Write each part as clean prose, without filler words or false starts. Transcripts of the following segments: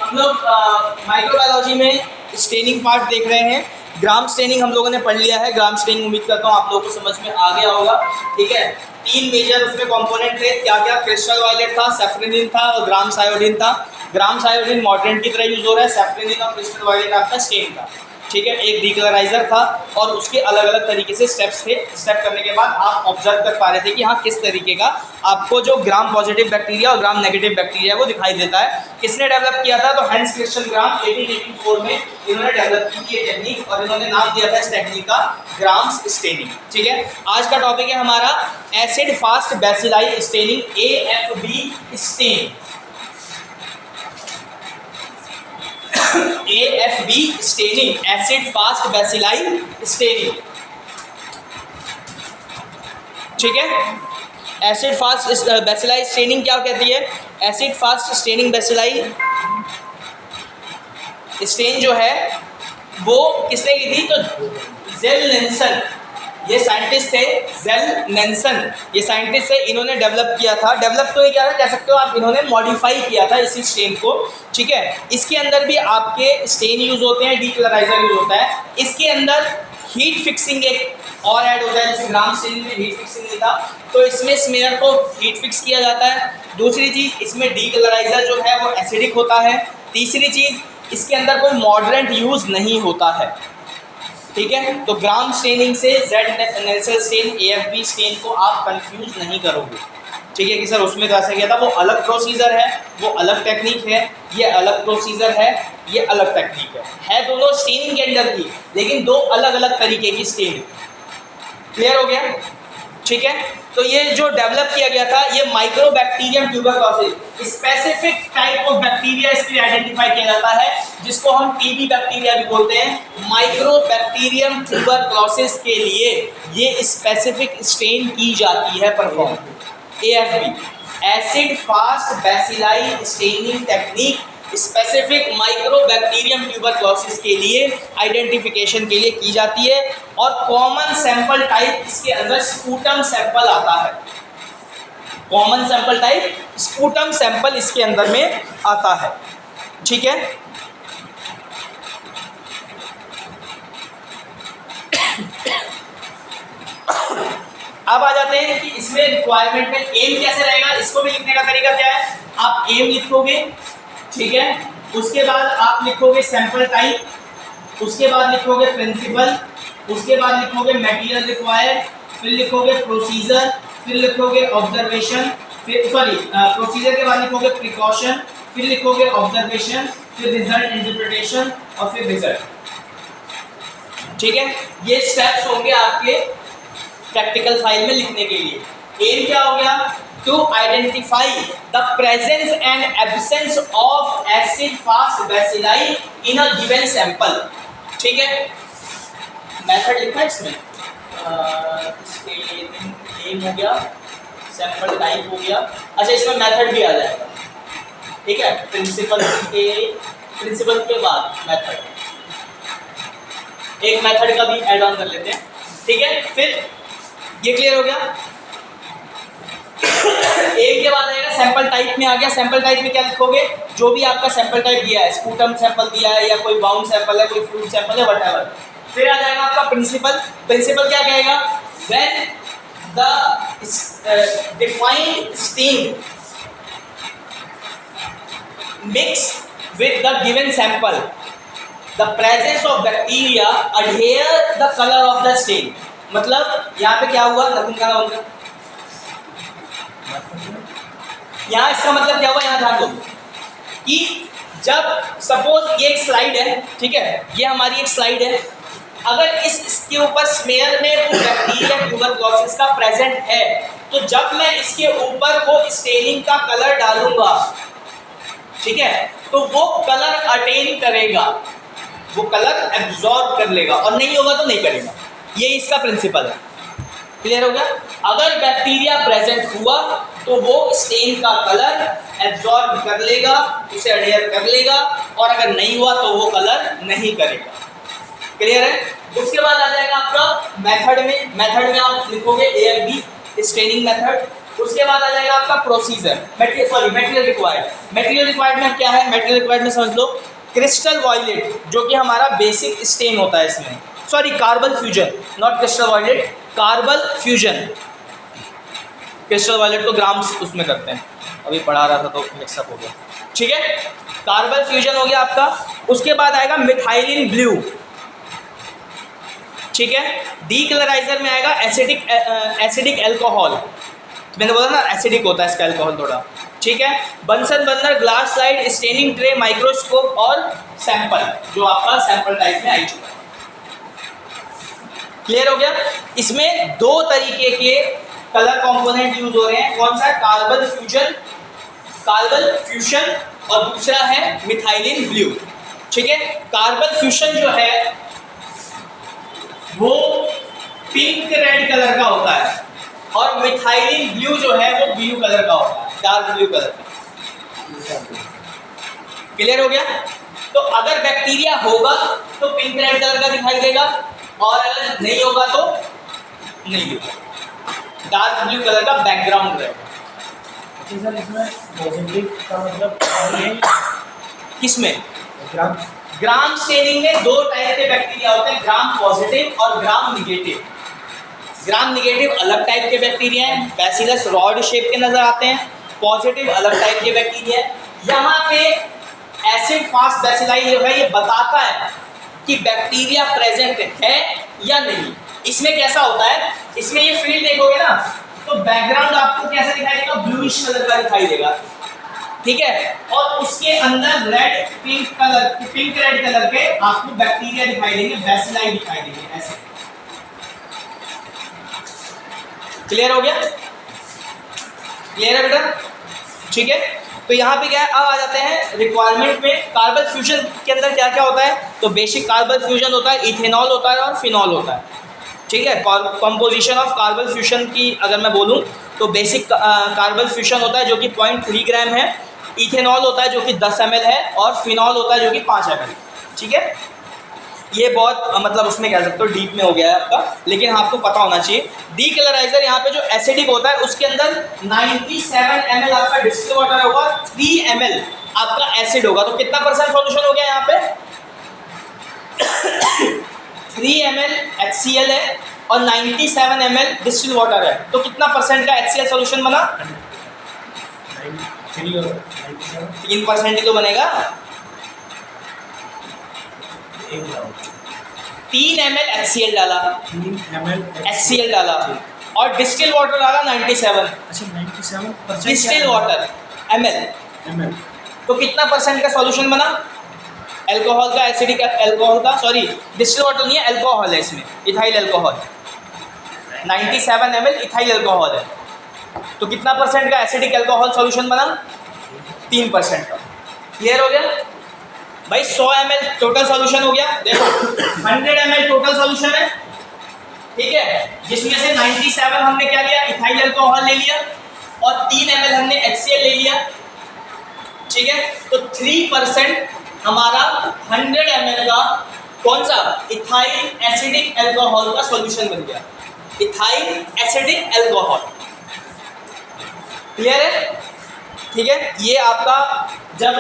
हम लोग माइक्रोबायोलॉजी में स्टेनिंग पार्ट देख रहे हैं। ग्राम स्टेनिंग हम लोगों ने पढ़ लिया है। ग्राम स्टेनिंग उम्मीद करता हूँ आप लोगों को समझ में आ गया होगा। ठीक है, 3 मेजर उसमें कंपोनेंट थे। क्या क्या? क्रिस्टल वायलेट था, सैफरनिन था और ग्राम्स आयोडीन था। ग्राम्स आयोडीन मॉडरेंट की तरह यूज हो रहा है, सैफरनिन और क्रिस्टल वायलेट आपका स्टेन था। ठीक है, एक डीकलराइजर था और उसके अलग अलग तरीके से स्टेप्स थे। स्टेप करने के बाद आप ऑब्जर्व कर पा रहे थे कि हाँ किस तरीके का आपको जो ग्राम पॉजिटिव बैक्टीरिया और ग्राम नेगेटिव बैक्टीरिया है वो दिखाई देता है। किसने डेवलप किया था? तो हैंस क्रिश्चियन ग्राम 1884 में इन्होंने डेवलप की ये टेक्निक और इन्होंने नाम दिया था इस टेक्निक का ग्राम्स स्टेनिंग। ठीक है, आज का टॉपिक है हमारा acid fast bacilli staining, AFB stain. AFB staining, acid fast bacilli staining. ठीक है, एसिड फास्ट बैसिलाई स्टेनिंग क्या कहती है? Acid fast staining bacilli stain जो है वो किसने की थी? तो जेल नेल्सन, ये साइंटिस्ट थे जेल नेल्सन, ये साइंटिस्ट है, इन्होंने डेवलप किया था। डेवलप तो ये क्या कह सकते हो आप, इन्होंने मॉडिफाई किया था इसी स्टेन को। ठीक है, इसके अंदर भी आपके स्टेन यूज होते हैं, डीकलराइजर यूज होता है। इसके अंदर हीट फिक्सिंग एक और ऐड होता है, जैसे ग्राम स्टेन में हीट फिक्सिंग नहीं था तो इसमें स्मेयर को हीट फिक्स किया जाता है। दूसरी चीज़, इसमें डीकलराइजर जो है वो एसिडिक होता है। तीसरी चीज़, इसके अंदर कोई मॉडरेंट यूज नहीं होता है। ठीक है, तो ग्राम स्टेनिंग से Ziehl Neelsen stain, AFB stain को आप कंफ्यूज नहीं करोगे। ठीक है कि सर उसमें तो ऐसा किया था, वो अलग प्रोसीजर है, वो अलग टेक्निक है, ये अलग प्रोसीजर है, ये अलग टेक्निक है दोनों स्टेनिंग के अंदर की, लेकिन दो अलग अलग तरीके की स्टेनिंग। क्लियर हो गया? ठीक है, तो ये जो डेवलप किया गया था ये mycobacterium tuberculosis, specific type of bacteria इसके लिए आइडेंटिफाई किया जाता है, जिसको हम TB बैक्टीरिया भी बोलते हैं। माइक्रोबैक्टीरियम ट्यूबरक्लोसिस के लिए ये स्पेसिफिक स्टेन की जाती है perform. AFB, acid fast bacilli staining technique, specific mycobacterium tuberculosis के लिए आइडेंटिफिकेशन के लिए की जाती है। और कॉमन सैंपल टाइप इसके अंदर स्पूटम सैंपल आता है। Common sample type sputum sample इसके अंदर में आता है। ठीक है, अब आ जाते हैं कि इसमें रिक्वायरमेंट में एम कैसे रहेगा। इसको भी लिखने का तरीका क्या है? आप एम लिखोगे, ठीक है, उसके बाद आप लिखोगे सैंपल टाइप, उसके बाद लिखोगे प्रिंसिपल, उसके बाद लिखोगे मटेरियल रिक्वायर्ड, फिर लिखोगे प्रोसीजर, फिर लिखोगे ऑब्जर्वेशन, फिर प्रोसीजर के बाद लिखोगे प्रिकॉशन, फिर लिखोगे ऑब्जर्वेशन, फिर रिजल्ट इंटरप्रिटेशन और फिर रिजल्ट। ठीक है, ये स्टेप्स होंगे आपके प्रैक्टिकल फाइल में लिखने के लिए। एम क्या हो गया? To identify the presence and absence of acid fast bacilli in a given sample. ठीक है, मेथड लिखा है इसमें, एम हो गया, सैंपल टाइप हो गया। अच्छा, इसमें मेथड भी आ जाएगा। ठीक है, प्रिंसिपल के बाद मेथड, एक मेथड का भी ऐड ऑन कर लेते हैं। ठीक है, फिर ये क्लियर हो गया। एक के बाद आएगा सैंपल टाइप में आ गया। सैंपल टाइप में क्या लिखोगे? जो भी आपका सैंपल टाइप दिया है, स्पूटम सैंपल दिया है या कोई बाउंड सैंपल है, कोई फ्लूइड सैंपल है, व्हाटएवर। फिर आ जाएगा आपका प्रिंसिपल। प्रिंसिपल क्या कहेगा? When the defined stain mix with the given sample, the presence of bacteria adhere the colour of the stain. मतलब यहाँ पे क्या हुआ? यहाँ इसका मतलब क्या हुआ? यहाँ ध्यान दो कि जब सपोज ये एक स्लाइड है, ठीक है, ये हमारी एक स्लाइड है, अगर इसके ऊपर स्मेयर में वो बैक्टीरिया ट्यूबरक्लोसिस का प्रेजेंट है, तो जब मैं इसके ऊपर वो स्टेनिंग का कलर डालूंगा, ठीक है, तो वो कलर अटेन करेगा, वो कलर एब्जॉर्ब कर लेगा, और नहीं होगा तो नहीं करेगा। ये इसका प्रिंसिपल है। क्लियर हो गया? अगर बैक्टीरिया प्रेजेंट हुआ तो वो स्टेन का कलर एब्जॉर्ब कर लेगा, उसे अडेयर कर लेगा, और अगर नहीं हुआ तो वो कलर नहीं करेगा। क्लियर है? उसके बाद आ जाएगा आपका मेथड में। मेथड में आप लिखोगे AFB स्टेनिंग मेथड, उसके बाद आ जाएगा आपका procedure, material required. Material required में क्या है, मटेरियल रिक्वायर्ड में समझ लो क्रिस्टल वॉयलेट जो कि हमारा बेसिक स्टेन होता है इसमें, sorry carbon fusion, not crystal violet, carbon fusion. Crystal violet तो ग्राम्स उसमें करते हैं, अभी पढ़ा रहा था तो मिक्सअप हो गया, ठीक है। कार्बन फ्यूजन हो गया आपका। उसके बाद आएगा मिथाइलिन ब्लू, ठीक है। डीकलराइजर में आएगा एसिडिक एल्कोहल, मैंने बोला ना एसिडिक होता है इसका एल्कोहल थोड़ा, ठीक है। Bunsen burner, glass slide, staining tray, microscope और सैंपल, जो आपका सैंपल टाइप में आई चुका है। क्लियर हो गया। इसमें दो तरीके के कलर कंपोनेंट यूज हो रहे हैं, कौन सा, कार्बन फ्यूजन और दूसरा है मिथाइलिन ब्लू, ठीक है। कार्बन फ्यूजन जो है वो पिंक रेड कलर का होता है और मिथाइलिन ब्लू जो है वो ब्लू कलर का होता है, डार्क ब्लू कलर का। क्लियर हो गया। तो अगर बैक्टीरिया होगा तो पिंक रेड कलर का दिखाई देगा और अगर नहीं होगा तो नहीं होगा, डार्क ब्लू कलर का बैकग्राउंड रहेगा। किसमें, ग्राम स्टेनिंग में दो टाइप के बैक्टीरिया होते हैं, ग्राम पॉजिटिव और ग्राम निगेटिव। ग्राम निगेटिव अलग टाइप के बैक्टीरिया हैं, बैसिलस रॉड शेप के नजर आते हैं, पॉजिटिव अलग टाइप के बैक्टीरिया है। यहाँ पे एसिड फास्ट बैसिलाई जो है ये बताता है कि बैक्टीरिया प्रेजेंट है या नहीं। इसमें कैसा होता है, इसमें ये फील्ड देखोगे ना तो बैकग्राउंड आपको कैसा दिखाई देगा, ब्लूइश कलर का दिखाई देगा, ठीक है। और उसके अंदर पिंक रेड कलर के आपको बैक्टीरिया दिखाई देंगे, बैसिलाई दिखाई देंगे, ऐसे। क्लियर हो गया, क्लियर है बेटा, ठीक है। तो यहाँ पे क्या है, अब आ जाते हैं रिक्वायरमेंट में। कार्बन फ्यूजन के अंदर क्या क्या होता है, तो बेसिक कार्बन फ्यूजन होता है, इथेनॉल होता है और फिनॉल होता है, ठीक है। कंपोजिशन ऑफ कार्बन फ्यूजन की अगर मैं बोलूँ तो बेसिक कार्बन फ्यूजन होता है जो कि 0.3 ग्राम है, इथेनॉल होता है जो कि 10 ml है और फिनॉल होता है जो कि 5 ml, ठीक है। ये बहुत मतलब उसमें कह सकते हो डीप में हो गया है आपका, लेकिन आपको पता होना चाहिए। डीकलराइजर यहाँ पे जो एसिडिक होता है उसके अंदर 97 ml आपका डिस्टिल वाटर होगा, 3 ml आपका एसिड होगा, तो कितना परसेंट सॉल्यूशन हो गया यहाँ पे 3 ml HCl है और 97 ml डिस्टिल वाटर है, तो कितना परसेंट का HCl सॉल्यूशन बना, 3% ही तो बनेगा। 3 ml HCl डाला, 3 ml HCl डाला और डिस्टिल वाटर डाला 97, अच्छा 97% डिस्टिल वाटर ml, तो कितना परसेंट का सॉल्यूशन बना अल्कोहल का, एसिडिक अल्कोहल का, सॉरी डिस्टिल वाटर नहीं है, अल्कोहल है इसमें, ethyl alcohol, 97 ml ethyl alcohol है, तो कितना परसेंट का एसिडिक अल्कोहल सॉल्यूशन बना, 3% का। क्लियर हो गया भाई। 100 ml टोटल सॉल्यूशन हो गया, देखो 100 ml टोटल सॉल्यूशन है, ठीक है, जिसमें से 97 हमने क्या लिया, इथाइल अल्कोहल ले लिया और 3 ml हमने HCl ले लिया, ठीक है। तो 3% हमारा 100 ml का कौन सा, इथाइल एसिडिक अल्कोहल का सॉल्यूशन बन गया, इथाइल एसिडिक अल्कोहल। क्लियर है, ठीक है। ये आपका जब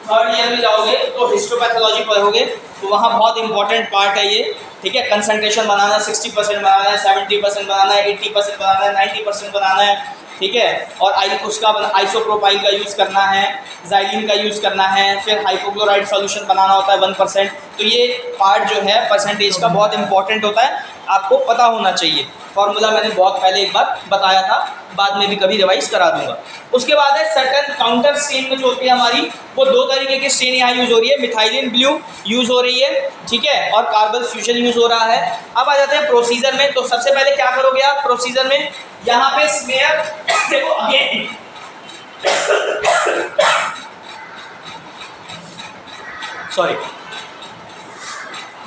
थर्ड ईयर में जाओगे तो हिस्टोपैथोलॉजी पढ़ोगे तो वहाँ बहुत इंपॉर्टेंट पार्ट है ये, ठीक है। कंसंट्रेशन बनाना, 60% बनाना है, 70% बनाना है, 80% बनाना है, 90% बनाना है, ठीक है। और उसका आइसोप्रोपाइल का यूज़ करना है, ज़ाइलिन का यूज़ करना है, फिर हाइपोक्लोराइड सॉल्यूशन बनाना होता है 1%। तो ये पार्ट जो है परसेंटेज का बहुत इंपॉर्टेंट होता है, आपको पता होना चाहिए। फॉर्मूला मैंने बहुत पहले एक बार बताया था, बाद में भी कभी रिवाइज करा दूंगा। उसके बाद है सर्टन काउंटर स्टेन में जो होती है हमारी, वो दो तरीके की स्टेन यहाँ यूज़ हो रही है, मिथाइलिन ब्लू यूज़ हो रही है, ठीक है, और कार्बन फ्यूजन यूज़ हो रहा है। अब आ जाते हैं प्रोसीजर में। तो सबसे पहले क्या करोगे आप प्रोसीजर में, यहाँ पे स्मेयर, देखो अगेन सॉरी,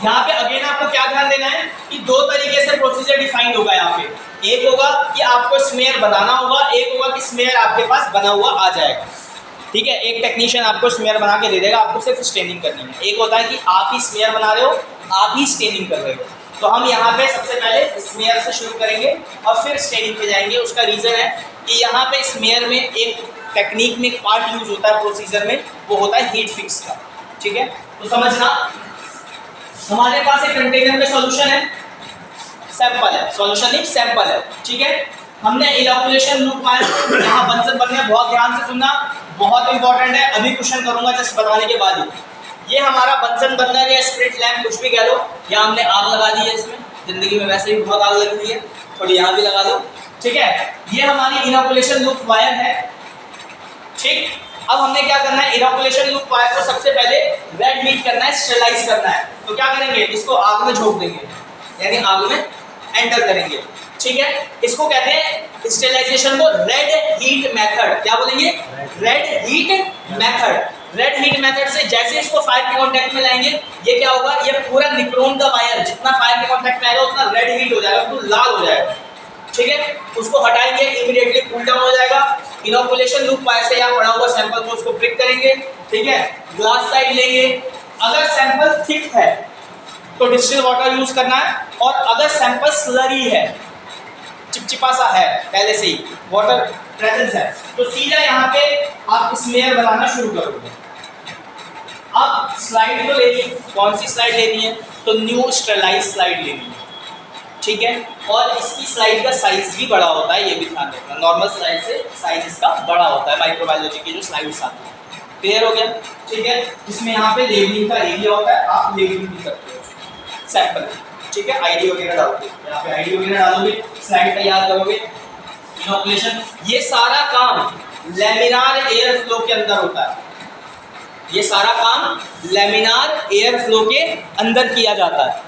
यहाँ पे अगेन आपको क्या ध्यान देना है कि दो तरीके से प्रोसीजर डिफाइंड होगा यहाँ पे। एक होगा कि आपको स्मेयर बनाना होगा, एक होगा कि स्मेयर आपके पास बना हुआ आ जाएगा, ठीक है। एक टेक्नीशियन आपको स्मेयर बना के दे देगा, आपको सिर्फ स्टेनिंग करनी है। एक होता है कि आप ही स्मेयर बना रहे हो, आप ही स्टेनिंग कर रहे हो, तो हम यहाँ पे सबसे पहले स्मेयर से शुरू करेंगे और फिर स्टेनिंग पे जाएंगे। उसका रीज़न है कि यहाँ पे स्मेयर में एक टेक्निक में एक पार्ट यूज होता है प्रोसीजर में, वो होता है हीट फिक्स का। ठीक है, तो समझना, हमारे पास एक कंटेनर में सॉल्यूशन है, सैंपल है, सॉल्यूशन नहीं सैंपल है। ठीक है, हमने इनोकुलेशन लूप पाया, यहाँ बंसन बन गया, बहुत ध्यान से सुनना, बहुत इंपॉर्टेंट है, अभी क्वेश्चन करूंगा जस्ट बताने के बाद ही। ये हमारा बंसन बर्नर या स्प्रिट लैम्प कुछ भी कह लो, या हमने आग लगा दी है, इसमें जिंदगी में वैसे भी बहुत आग लगी हुई है, थोड़ी यहाँ भी लगा दो। ठीक है, ये हमारी इनोकुलेशन लूप वायर है। ठीक, अब हमने क्या करना है, इनोकुलेशन लूप वायर को सबसे पहले रेड हीट करना है, स्टेरलाइज करना है। तो क्या करेंगे, इसको आग में झोंक देंगे, यानी आग में एंटर करेंगे। ठीक है, इसको कहते हैं स्टेरिलाइजेशन को रेड हीट मेथड। क्या बोलेंगे, red heat method. Red heat method से जैसे इसको फायर के कांटेक्ट में लाएंगे, ये क्या होगा, ये पूरा निक्रोन का वायर जितना फायर के कांटेक्ट में आएगा उतना रेड हीट हो जाएगा, तो लाल हो जाएगा। ठीक है, उसको हटाएंगे, इमीडिएटली कूल डाउन हो जाएगा। इनोकुलेशन लूप वायर से यहाँ पड़ा हुआ सैंपल को उसको प्रिक करेंगे। ठीक है, ग्लास साइड लेंगे, अगर सैंपल थिक है तो डिस्टिल वाटर यूज करना है, और अगर सैंपल स्लरी है, चिपचिपा सा है, पहले से ही वाटर प्रेजेंस है, तो सीधा यहाँ पे आप स्मेयर बनाना शुरू करोगे। अब स्लाइड तो लेनी, कौन सी स्लाइड लेनी है, तो न्यू स्टेरलाइज स्लाइड लेनी है। ठीक है, और इसकी स्लाइड का साइज भी बड़ा होता है, ये भी ध्यान रखना, नॉर्मल स्लाइड से साइज इसका बड़ा होता है, माइक्रोबायोलॉजी की जो स्लाइड्स आती है। क्लियर हो गया। ठीक है, इसमें यहाँ पे लेबलिंग का एरिया होता है, आप लेबलिंग भी करते हो सैंपल। ठीक है, आईडी वगैरह डालोगे, यहाँ पे आईडी वगैरह डालोगे, स्लाइड तैयार करोगे, इनोकुलेशन। ये सारा काम लैमिनार एयर फ्लो के अंदर होता है, ये सारा काम लैमिनार एयर फ्लो के अंदर किया जाता है।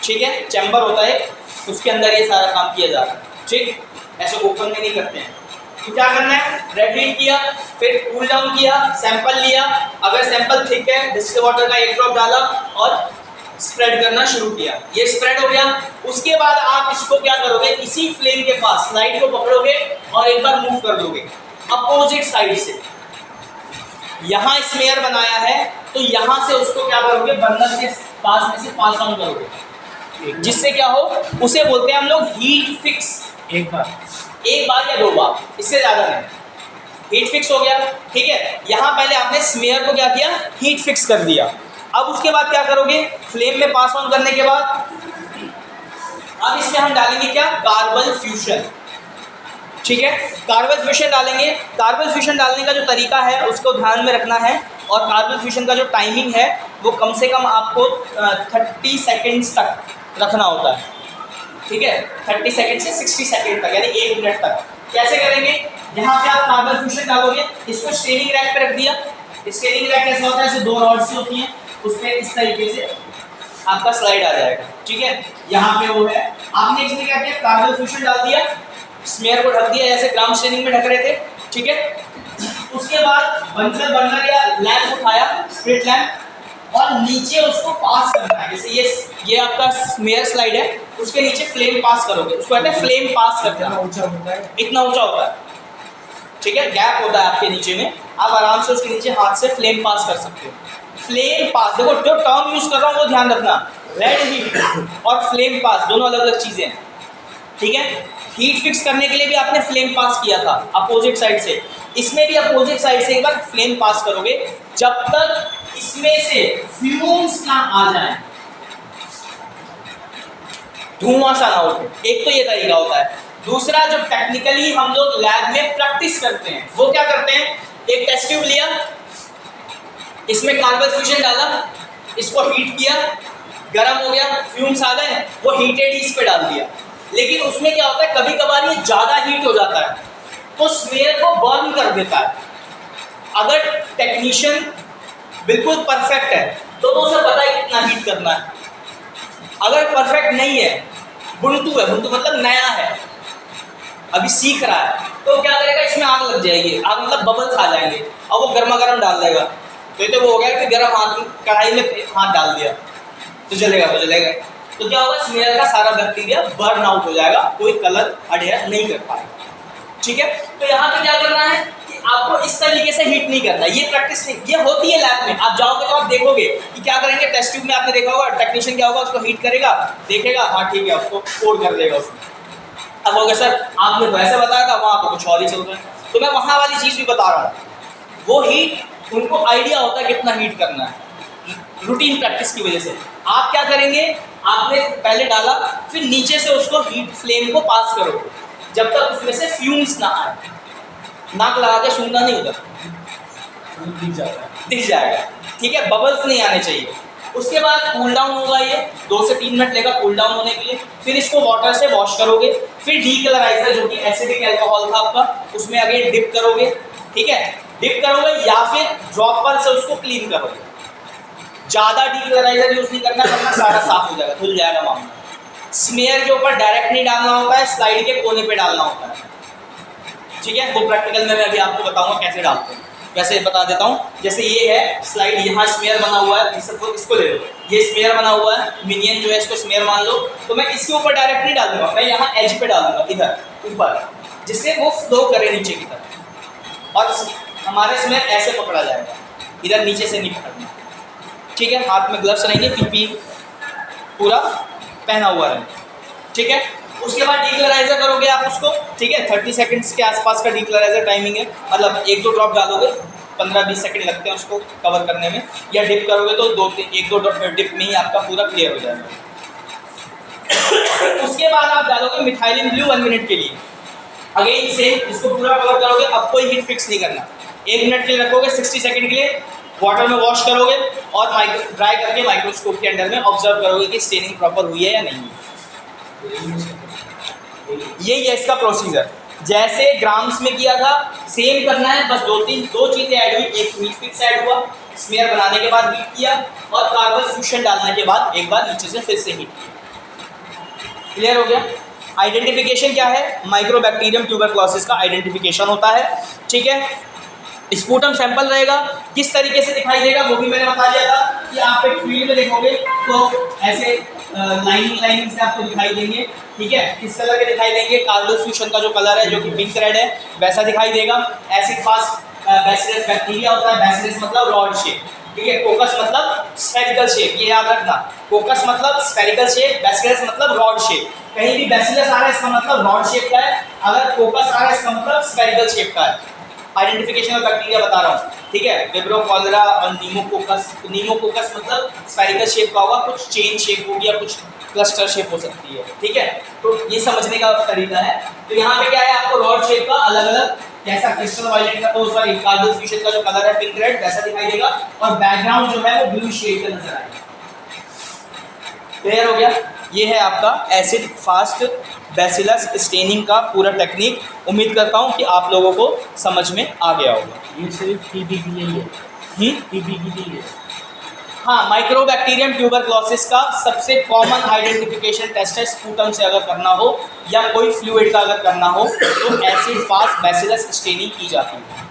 ठीक है, चैम्बर होता है उसके अंदर ये सारा काम किया जाता है। ठीक, ऐसे ओपन में नहीं करते हैं। तो क्या करना है, रेड हीट किया, फिर कूल डाउन किया, सैंपल लिया, अगर सैंपल थिक है डिस्टिल वाटर का एक ड्रॉप डाला और स्प्रेड करना शुरू किया, ये स्प्रेड हो गया। उसके बाद आप इसको क्या करोगे, इसी फ्लेम के पास स्लाइड को पकड़ोगे और एक बार मूव कर दोगे अपोजिट साइड से। यहाँ स्मेयर बनाया है तो यहाँ से उसको क्या करोगे, बर्नर के पास में से पास ऑन करोगे, जिससे क्या हो, उसे बोलते हैं हम लोग हीट फिक्स। एक बार या दो बार, इससे ज़्यादा नहीं। हीट फिक्स हो गया। ठीक है, यहाँ पहले आपने स्मेयर को क्या किया, हीट फिक्स कर दिया। अब उसके बाद क्या करोगे, फ्लेम में पास ऑन करने के बाद अब इसमें हम डालेंगे क्या, कार्बन फ्यूजन। ठीक है, कार्बन फ्यूजन डालेंगे। कार्बन फ्यूजन डालने का जो तरीका है उसको ध्यान में रखना है, और कार्बन फ्यूजन का जो टाइमिंग है वो कम से कम आपको 30 सेकेंड्स तक रखना होता है। ठीक है, 30 सेकेंड से 60 सेकेंड तक, यानी 1 मिनट तक। कैसे करेंगे, यहाँ पे आप कार्बन फ्यूजन डालोगे, इसको स्टेनिंग रैक पे रख दिया। स्टेनिंग रैक कैसा होता है, ऐसे 2 रॉड्स होती हैं, उस पर इस तरीके से आपका स्लाइड आ जाएगा। ठीक है, यहाँ पे वो है, आपने इसमें क्या किया, कार्बन फ्यूजन डाल दिया, स्मेयर को ढक दिया जैसे ग्राम स्टेनिंग में ढक रहे थे। ठीक है, उसके बाद बंसल बर्नर या लैंप उठाया, स्प्रिट लैंप, और नीचे उसको पास करना है। जैसे ये आपका स्मेयर स्लाइड है, उसके नीचे फ्लेम पास करोगे, उसको कहते हैं फ्लेम पास करना। इतना ऊंचा होता है। ठीक है, गैप होता है आपके नीचे में, आप आराम से उसके नीचे हाथ से फ्लेम पास कर सकते हो। फ्लेम पास, देखो जो टर्म यूज कर रहा हूँ वो ध्यान रखना, रेड हीट और फ्लेम पास दोनों अलग अलग चीजें हैं। ठीक है, हीट फिक्स करने के लिए भी आपने फ्लेम पास किया था अपोजिट साइड से, इसमें भी अपोजिट साइड से एक बार फ्लेम पास करोगे, जब तक इसमें से फ्यूम्स ना आ जाए, धुआं सा ना उठे। एक तो ये तरीका होता है। दूसरा, जो टेक्निकली हम लोग लैब में प्रैक्टिस करते हैं, वो क्या करते हैं, एक टेस्ट ट्यूब लिया, इसमें कार्बन फ्यूजन डाला, इसको हीट किया, गर्म हो गया, फ्यूम्स आ गए, वो हीटेड इस पे डाल दिया। लेकिन उसमें क्या होता है, कभी कभार ये ज़्यादा हीट हो जाता है तो स्मेयर को बर्न कर देता है। अगर टेक्नीशियन बिल्कुल परफेक्ट है तो उसे पता है कितना हीट करना है। अगर परफेक्ट नहीं है, बुंटू है, बुंटू मतलब नया है, अभी सीख रहा है, तो क्या करेगा, इसमें आग लग जाएगी, आग मतलब बबल्स आ जाएंगे और वो गर्मा गर्म डाल देगा, तो वो हो गया कि गर्म हाथ में, कढ़ाई में हाथ डाल दिया तो जलेगा तो जलेगा। तो क्या होगा, स्मेयर का सारा बैक्टीरिया बर्न आउट हो जाएगा, कोई कलर अडेयर नहीं कर पाएगा। ठीक है, तो यहाँ पे क्या करना है कि आपको इस तरीके से हीट नहीं करना, ये प्रैक्टिस नहीं, ये होती है लैब में। आप जाओगे तो आप देखोगे कि क्या करेंगे, टेस्ट ट्यूब में आपने देखा होगा टेक्नीशियन क्या होगा, उसको हीट करेगा, देखेगा हाँ ठीक है, उसको पोर कर देगा उसमें। अब होगा सर आपने तो ऐसे बताया था, वहाँ पे कुछ और ही चल रहा है। तो मैं वहाँ वाली चीज़ भी बता रहा हूँ, वो हीट उनको आइडिया होता है कितना हीट करना है, रूटीन प्रैक्टिस की वजह से। आप क्या करेंगे, आपने पहले डाला, फिर नीचे से उसको हीट फ्लेम को पास करोगे जब तक उसमें से फ्यूम्स ना आए। नाक लगा के सूंघना नहीं होता, दिख जाएगा, ठीक है, बबल्स नहीं आने चाहिए। उसके बाद कूल डाउन होगा, ये 2 से 3 मिनट लेगा कूल डाउन होने के लिए। फिर इसको वाटर से वॉश करोगे, फिर डीकलराइजर जो कि एसिडिक अल्कोहल था आपका, उसमें अगेन डिप करोगे, ठीक है, डिप करोगे या फिर ड्रॉपर से उसको क्लीन करोगे। ज़्यादा डीकलराइजर यूज़ नहीं करना, वरना सारा साफ हो जाएगा, धुल जाएगा मामला। स्मेयर के ऊपर डायरेक्ट नहीं डालना होता है, स्लाइड के कोने पे डालना होता है, ठीक है। वो प्रैक्टिकल में मैं अभी आपको बताऊंगा कैसे डालते हैं। वैसे बता देता हूँ, जैसे ये है स्लाइड, यहाँ स्मेयर बना हुआ है, इसको ले लो, ये स्मेयर बना हुआ है, मिनियन जो है इसको स्मेयर मान लो। तो मैं इसके ऊपर डायरेक्ट नहीं डालूंगा, मैं यहाँ एज पे डालूंगा, इधर ऊपर, जिससे वो फ्लो करे नीचे की तरफ, और हमारे स्मेयर ऐसे पकड़ा जाएगा, इधर नीचे से नहीं पकड़ना, ठीक है। हाथ में ग्लव्स रहेंगे, पीपी पूरा पहना हुआ है, ठीक है। उसके बाद डीकलराइजर करोगे आप उसको, ठीक है, 30 सेकंड्स के आसपास का डीकलराइजर टाइमिंग है, मतलब 1-2 ड्रॉप डालोगे, 15-20 सेकंड लगते हैं उसको कवर करने में, या डिप करोगे तो 1-2 ड्रॉप डिप में ही आपका पूरा क्लियर हो जाएगा। उसके बाद आप डालोगे मिथाइलिन ब्लू 1 मिनट के लिए, अगेन सेम, इसको पूरा कवर करोगे। अब कोई हीट फिक्स नहीं करना, 1 मिनट के लिए रखोगे, 60 सेकंड के लिए वाटर में वॉश करोगे, और ड्राई करके माइक्रोस्कोप के अंडर में ऑब्जर्व करोगे कि स्टेनिंग प्रॉपर हुई है या नहीं हुई। यही है इसका प्रोसीजर, जैसे ग्राम्स में किया था सेम करना है, बस दो चीज़ें ऐड हुई, एक हीट फिक्स ऐड हुआ, स्मेयर बनाने के बाद हीट किया, और कार्बन फ्यूशन डालने के बाद एक बार नीचे से फिर से हीट किया। क्लियर हो गया। आइडेंटिफिकेशन क्या है, माइक्रोबैक्टीरियम ट्यूबरक्लोसिस का आइडेंटिफिकेशन होता है, ठीक है। स्पूटम सैंपल रहेगा, किस तरीके से दिखाई देगा वो भी मैंने बता दिया था कि आप एक फील्ड में देखोगे तो ऐसे लाइनिंग से आपको दिखाई देंगे, ठीक है। किस कलर के दिखाई देंगे, कार्बन फ्यूशन का जो कलर है, जो कि पिंक रेड है, वैसा दिखाई देगा। एसिड फास्ट बैसिलस बैक्टीरिया होता है, बैसिलस मतलब रॉड शेप, ठीक है। कोकस मतलब स्फेरिकल शेप, ये याद रखना, कोकस मतलब स्फेरिकल शेप, बैसिलस मतलब रॉड शेप। कहीं भी बैसिलस आ रहा है इसका मतलब रॉड शेप का है, अगर कोकस आ रहा है इसका मतलब स्फेरिकल शेप का है। आइडेंटिफिकेशन ऑफ बैक्टीरिया बता रहा हूँ, ठीक है। विब्रो कॉलरा और नीमोकोकस, नीमोकोकस मतलब स्फेरिकल शेप का होगा, कुछ चेन शेप होगी या कुछ क्लस्टर शेप हो सकती है, ठीक है। तो ये समझने का तरीका है। तो यहाँ पे क्या है, आपको रॉड शेप का अलग अलग, जैसा क्रिस्टल वायलेट का, तो सॉरी कार्बन फ्यूजन का जो कलर है पिंक रेड वैसा दिखाई देगा, और बैकग्राउंड जो है वो ब्लू शेड का नजर आएगा। क्लियर हो गया। ये है आपका एसिड फास्ट बैसिलस स्टेनिंग का पूरा टेक्निक। उम्मीद करता हूँ कि आप लोगों को समझ में आ गया होगा। ये सिर्फ टीबी के लिए है, टीबी के लिए। हाँ, माइक्रोबैक्टीरियम ट्यूबरक्लोसिस का सबसे कॉमन आइडेंटिफिकेशन टेस्ट है, स्पूटम से अगर करना हो या कोई फ्लूइड का अगर करना हो तो एसिड फास्ट बैसिलस स्टेनिंग की जाती है।